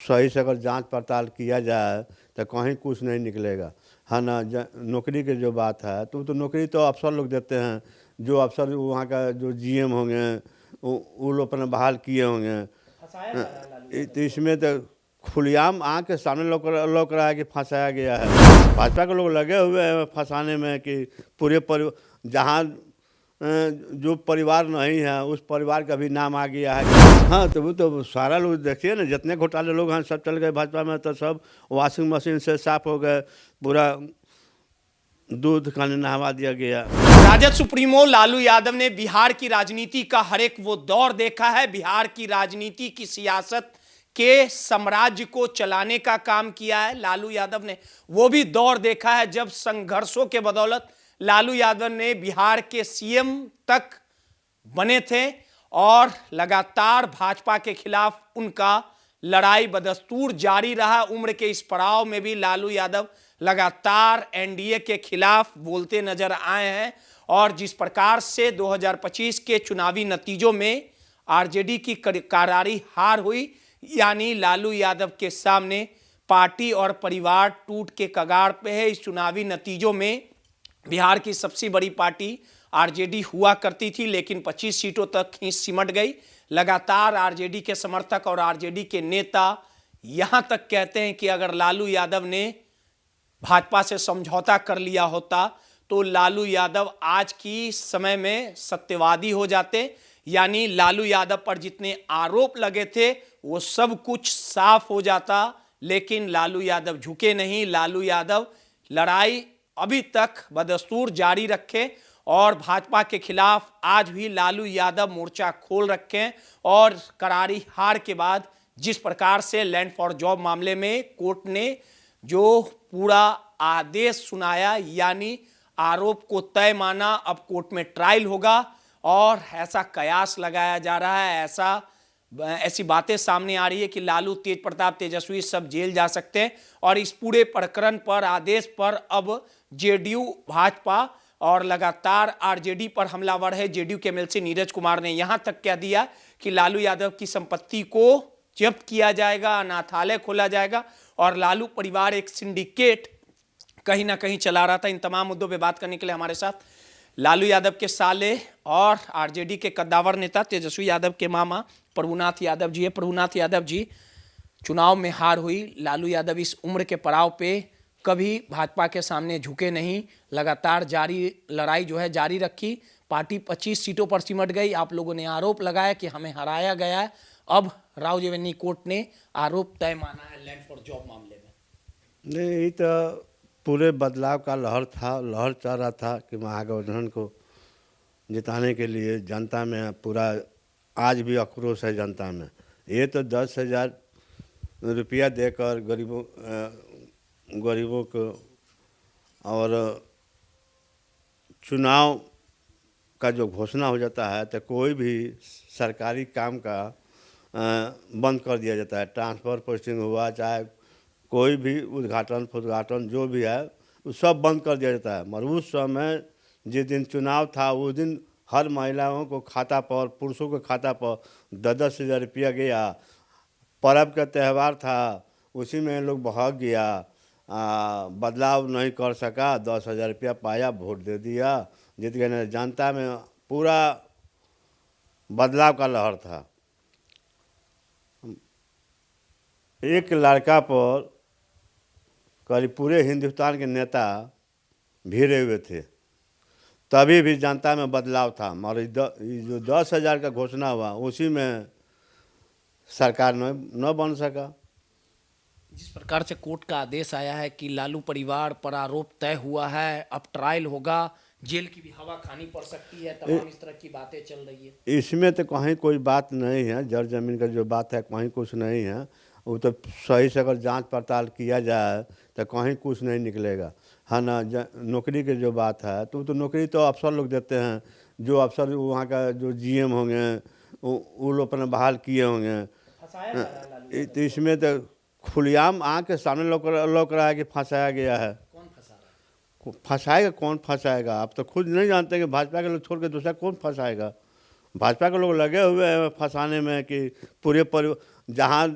सही से अगर जांच पड़ताल किया जाए तो कहीं कुछ नहीं निकलेगा, है ना। नौकरी की जो बात है तो नौकरी तो अफसर लोग देते हैं, जो अफसर वहाँ का जो जीएम होंगे वो लोग अपने बहाल किए होंगे। तो इसमें तो खुलेआम आँख के सामने लोग रहा है कि फंसाया गया है। भाजपा के लोग लगे हुए हैं फंसाने में कि पूरे जहाँ जो परिवार नहीं है उस परिवार का भी नाम आ गया है। हाँ, तो वो तो सारा लोग देखिए ना, जितने घोटाले लोग हैं सब चल गए भाजपा में, तो सब वॉशिंग मशीन से साफ हो गए, पूरा दूध का नहवा दिया गया। राजद सुप्रीमो लालू यादव ने बिहार की राजनीति का हर एक वो दौर देखा है, बिहार की राजनीति की सियासत के साम्राज्य को चलाने का काम किया है। लालू यादव ने वो भी दौर देखा है जब संघर्षों के बदौलत लालू यादव ने बिहार के सीएम तक बने थे और लगातार भाजपा के खिलाफ उनका लड़ाई बदस्तूर जारी रहा। उम्र के इस पड़ाव में भी लालू यादव लगातार एनडीए के खिलाफ बोलते नजर आए हैं और जिस प्रकार से 2025 के चुनावी नतीजों में आरजेडी की करारी हार हुई, यानी लालू यादव के सामने पार्टी और परिवार टूट के कगार पे है। इस चुनावी नतीजों में बिहार की सबसे बड़ी पार्टी आरजेडी हुआ करती थी, लेकिन 25 सीटों तक ही सिमट गई। लगातार आरजेडी के समर्थक और आरजेडी के नेता यहां तक कहते हैं कि अगर लालू यादव ने भाजपा से समझौता कर लिया होता तो लालू यादव आज की समय में सत्यवादी हो जाते, यानी लालू यादव पर जितने आरोप लगे थे वो सब कुछ साफ हो जाता। लेकिन लालू यादव झुके नहीं, लालू यादव लड़ाई अभी तक बदस्तूर जारी रखे और भाजपा के खिलाफ आज भी लालू यादव मोर्चा खोल रखे। और करारी हार के बाद जिस प्रकार से लैंड फॉर जॉब मामले में कोर्ट ने जो पूरा आदेश सुनाया, यानी आरोप को तय माना, अब कोर्ट में ट्रायल होगा और ऐसा कयास लगाया जा रहा है, ऐसी बातें सामने आ रही है कि लालू, तेज प्रताप, तेजस्वी सब जेल जा सकते हैं। और इस पूरे प्रकरण पर, आदेश पर अब जेडीयू, भाजपा और लगातार आरजेडी पर हमलावर है। जेडीयू के एमएलसी नीरज कुमार ने यहां तक कह दिया कि लालू यादव की संपत्ति को जब्त किया जाएगा, अनाथालय खोला जाएगा और लालू परिवार एक सिंडिकेट कहीं ना कहीं चला रहा था। इन तमाम मुद्दों पे बात करने के लिए हमारे साथ लालू यादव के साले और आरजेडी के कद्दावर नेता तेजस्वी यादव के मामा प्रभुनाथ यादव जी है। प्रभुनाथ यादव जी, चुनाव में हार हुई, लालू यादव इस उम्र के पड़ाव पे कभी भाजपा के सामने झुके नहीं, लगातार लड़ाई जो है जारी रखी। पार्टी 25 सीटों पर सिमट गई। आप लोगों ने आरोप लगाया कि हमें हराया गया है। अब राव जेवेनी कोर्ट ने आरोप तय माना है लैंड फॉर जॉब मामले में। नहीं, ये तो पूरे बदलाव का लहर चल रहा था कि महागठबंधन को जिताने के लिए जनता में पूरा आज भी आक्रोश है जनता में। ये तो 10,000 रुपया देकर गरीबों को और चुनाव का जो घोषणा हो जाता है तो कोई भी सरकारी काम का बंद कर दिया जाता है। ट्रांसफ़र पोस्टिंग हुआ, चाहे कोई भी उद्घाटन जो भी है वो सब बंद कर दिया जाता है। मगर उस समय जिस दिन चुनाव था उस दिन हर महिलाओं को खाता पर, पुरुषों के खाता पर 10,000 रुपया गया। पर्व का त्यौहार था, उसी में लोग भाग गया, बदलाव नहीं कर सका, 10,000 रुपया पाया, वोट दे दिया, जीत गए। जनता में पूरा बदलाव का लहर था। एक लड़का पर करीब पूरे हिंदुस्तान के नेता भिड़े हुए थे, तभी भी जनता में बदलाव था। मगर जो 10,000 का घोषणा हुआ उसी में सरकार न बन सका। जिस प्रकार से कोर्ट का आदेश आया है कि लालू परिवार पर आरोप तय हुआ है, अब ट्रायल होगा, जेल की भी हवा खानी पड़ सकती है, तमाम इस तरह की बातें चल रही है। इसमें तो कहीं कोई बात नहीं है, जड़ जमीन का जो बात है कहीं कुछ नहीं है। वो तो सही से अगर जांच पड़ताल किया जाए तो कहीं कुछ नहीं निकलेगा, है ना। नौकरी की जो बात है तो नौकरी तो अफसर लोग देते हैं, जो अफसर वहाँ का जो जीएम होंगे वो लोग अपने बहाल किए होंगे। तो इसमें तो खुलेआम आँख के सामने लोग रहा है कि फंसाया गया है। कौन फंसा रहा है? फंसाएगा कौन फंसाएगा? आप तो खुद नहीं जानते कि भाजपा के लोग छोड़ के दूसरा कौन फंसाएगा। भाजपा के लोग लगे हुए हैं फंसाने में कि पूरे जहाँ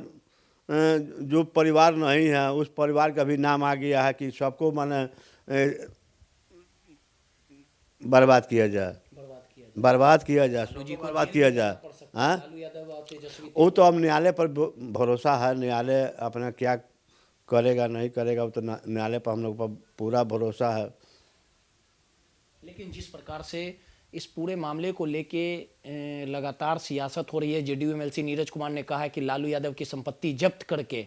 जो परिवार नहीं है उस परिवार का भी नाम आ गया है कि सबको माने बर्बाद किया जाए, बर्बाद किया जाए, सबको बर्बाद किया जाए। हाँ, लालू यादव और तेजस्वी वो तो अब न्यायालय पर भरोसा है, न्यायालय अपना क्या करेगा नहीं करेगा वो तो न्यायालय पर हम लोग पर पूरा भरोसा है। लेकिन जिस प्रकार से इस पूरे मामले को लेके लगातार सियासत हो रही है, जेडीयू एमएलसी नीरज कुमार ने कहा है कि लालू यादव की संपत्ति जब्त करके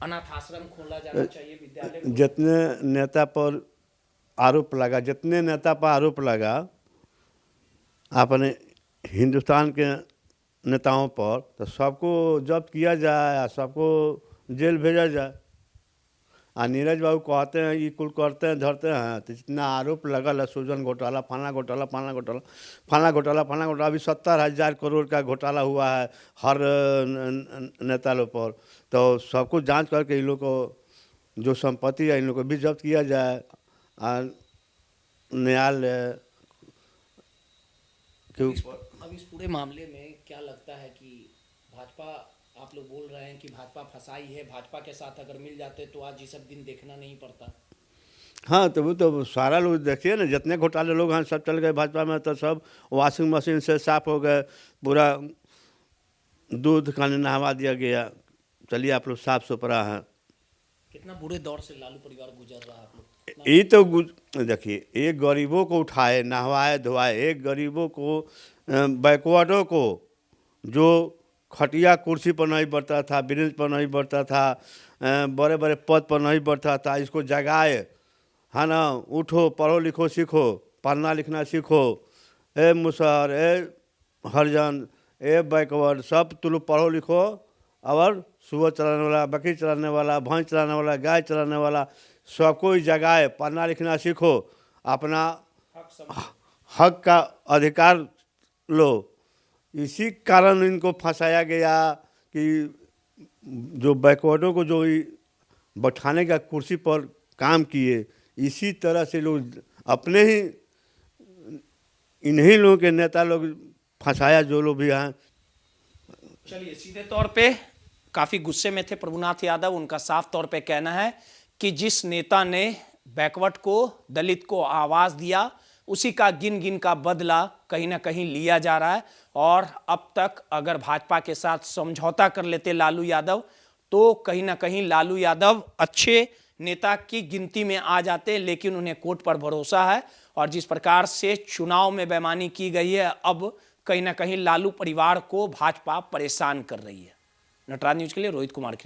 अनाथ आश्रम खोला जाना चाहिए, विद्यालय। जितने नेता पर आरोप लगा, जितने नेता पर आरोप लगा अपने हिंदुस्तान के नेताओं पर, तो सबको जब्त किया जाए, सबको जेल भेजा जाए। नीरज बाबू कहते हैं ये कुल करते हैं धरते हैं, तो जितना आरोप लगल है सृजन घोटाला, फलाना घोटाला, फलाना घोटाला, फलाना घोटाला, फलाना घोटाला, अभी 70,000 करोड़ का घोटाला हुआ है हर नेता लोग पर। तो सबको जांच करके इन लोग को जो संपत्ति है इन लोग को भी जब्त किया जाए। न्यायालय के ऊपर अब इस पूरे मामले में क्या लगता है कि भाजपा, आप लोग बोल रहे हैं कि भाजपा फंसाई है, भाजपा के साथ अगर मिल जाते तो आज ये सब दिन देखना नहीं पड़ता। हाँ, तो वो तो सारा लोग देखिए ना, जितने घोटाले लोग हैं सब चल गए भाजपा में, तो सब वॉशिंग मशीन से साफ हो गए, पूरा दूध का नहवा दिया गया। चलिए आप लोग साफ सुथरा हैं। कितना बुरे दौर से लालू परिवार गुजर रहा है आप लोग। ये तो देखिए, एक गरीबों को उठाए नहवाए धोवाए, एक गरीबों को बैकवर्डों को जो खटिया कुर्सी पर नहीं बैठता था, ब्रिज पर नहीं बैठता था, बड़े बड़े पद पर नहीं बैठता था, इसको जगाए, है ना, उठो पढ़ो लिखो सीखो, पढ़ना लिखना सीखो, ए मुसहर, ए हरिजन, ए बैकवर्ड, सब तुम लोग पढ़ो लिखो, और सुबह चलाने वाला, बकरी चलाने वाला, भैंस चलाने वाला, गाय चलाने वाला, सबको ही जगाए, पढ़ना लिखना सीखो, अपना हक का अधिकार लो। इसी कारण इनको फंसाया गया कि जो बैकवर्डों को जो बैठाने का कुर्सी पर काम किए, इसी तरह से लोग अपने ही इन्हीं लोगों के नेता लोग फंसाया, जो लोग भी हैं। चलिए, सीधे तौर पे काफी गुस्से में थे प्रभुनाथ यादव। उनका साफ तौर पे कहना है कि जिस नेता ने बैकवर्ड को, दलित को आवाज दिया, उसी का गिन गिन का बदला कहीं ना कहीं लिया जा रहा है। और अब तक अगर भाजपा के साथ समझौता कर लेते लालू यादव, तो कहीं ना कहीं लालू यादव अच्छे नेता की गिनती में आ जाते। लेकिन उन्हें कोर्ट पर भरोसा है, और जिस प्रकार से चुनाव में बेईमानी की गई है, अब कहीं ना कहीं लालू परिवार को भाजपा परेशान कर रही है। नटराज न्यूज के लिए रोहित कुमार।